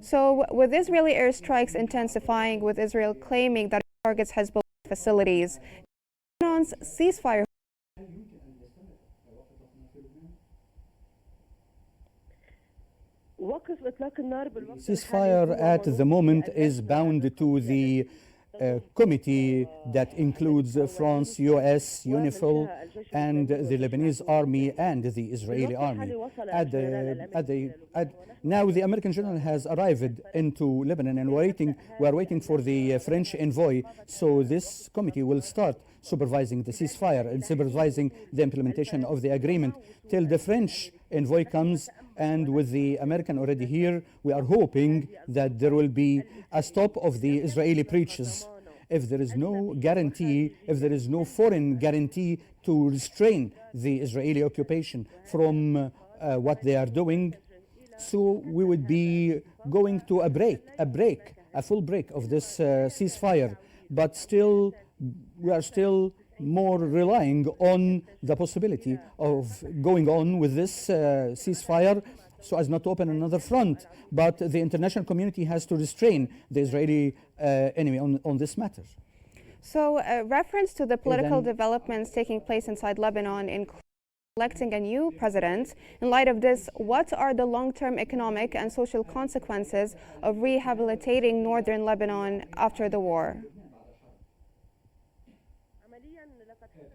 So, with Israeli airstrikes intensifying, with Israel claiming that it targets Hezbollah facilities, Lebanon's ceasefire. Ceasefire at the moment is bound to the committee that includes France, US, UNIFIL, and the Lebanese army and the Israeli army. Now the American general has arrived into Lebanon, and we are waiting for the French envoy. So this committee will start supervising the ceasefire and supervising the implementation of the agreement till the French envoy comes. And with the American already here, we are hoping that there will be a stop of the Israeli breaches. If there is no guarantee, if there is no foreign guarantee to restrain the Israeli occupation from what they are doing, so we would be going to a full break of this ceasefire. But still, we are still more relying on the possibility of going on with this ceasefire so as not to open another front. But the international community has to restrain the Israeli enemy on this matter. So, reference to the political developments taking place inside Lebanon, including electing a new president. In light of this, what are the long-term economic and social consequences of rehabilitating northern Lebanon after the war?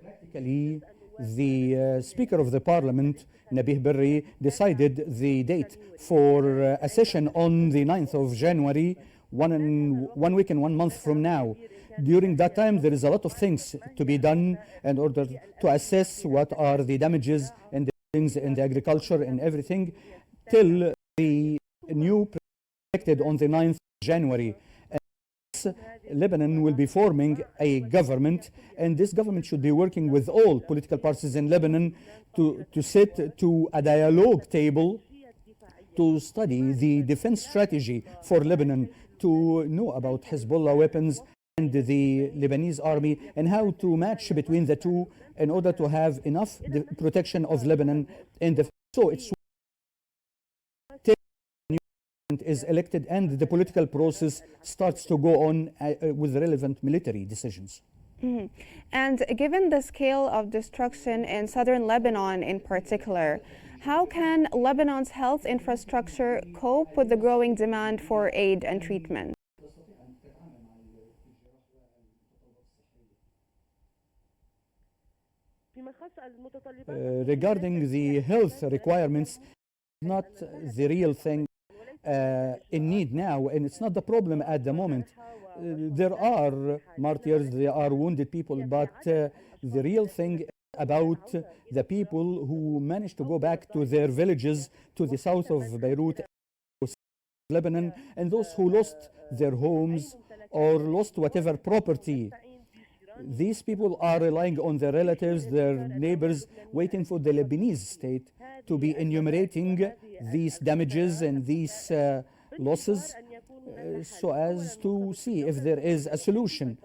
Practically, the Speaker of the Parliament, Nabih Berri, decided the date for a session on the 9th of January, 1 week and 1 month from now. During that time, there is a lot of things to be done in order to assess what are the damages and the things in the agriculture and everything, till the new president elected on the 9th of January. Lebanon will be forming a government, and this government should be working with all political parties in Lebanon to sit to a dialogue table to study the defense strategy for Lebanon, to know about Hezbollah weapons and the Lebanese army, and how to match between the two in order to have enough protection of Lebanon in the. So it's is elected and the political process starts to go on with relevant military decisions. Mm-hmm. And given the scale of destruction in southern Lebanon in particular, how can Lebanon's health infrastructure cope with the growing demand for aid and treatment? Regarding the health requirements, not the real thing in need now, and it's not the problem at the moment. There are martyrs, there are wounded people, but the real thing about the people who managed to go back to their villages to the south of Beirut, Lebanon, and those who lost their homes or lost whatever property. These people are relying on their relatives, their neighbors, waiting for the Lebanese state to be enumerating these damages and these losses so as to see if there is a solution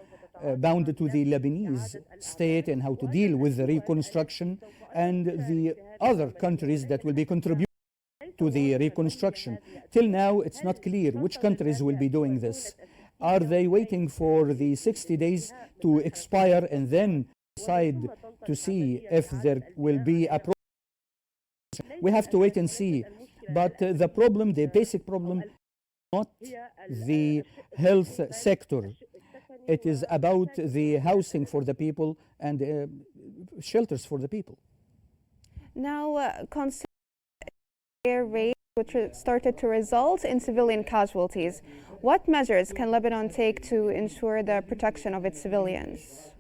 bound to the Lebanese state and how to deal with the reconstruction and the other countries that will be contributing to the reconstruction. Till now, it's not clear which countries will be doing this. Are they waiting for the 60 days to expire and then decide to see if there will be a problem? We have to wait and see. But the problem, the basic problem, is not the health sector. It is about the housing for the people and shelters for the people. Now, considering air raids which started to result in civilian casualties, what measures can Lebanon take to ensure the protection of its civilians?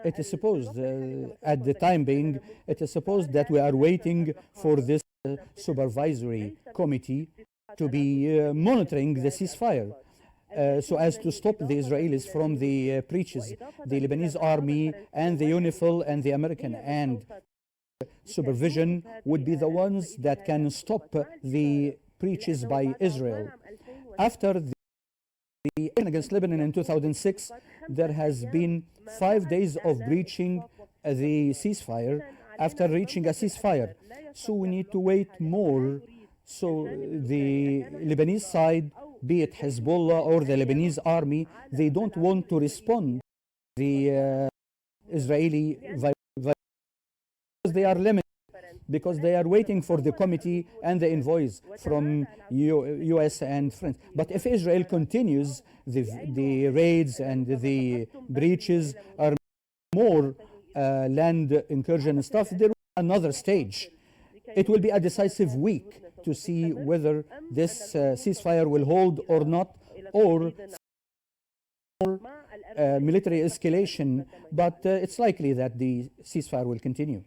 It is supposed, at the time being, it is supposed that we are waiting for this supervisory committee to be monitoring the ceasefire so as to stop the Israelis from the breaches. The Lebanese army and the UNIFIL and the American and supervision would be the ones that can stop the breaches by Israel. After the against Lebanon in 2006, there has been 5 days of breaching the ceasefire, after reaching a ceasefire. So we need to wait more. So the Lebanese side, be it Hezbollah or the Lebanese army, they don't want to respond to the Israeli violence because they are limited, because they are waiting for the committee and the envoys from US and France. But if Israel continues, the raids and the breaches are more land incursion and stuff, there will be another stage. It will be a decisive week to see whether this ceasefire will hold or not, or military escalation, but it's likely that the ceasefire will continue.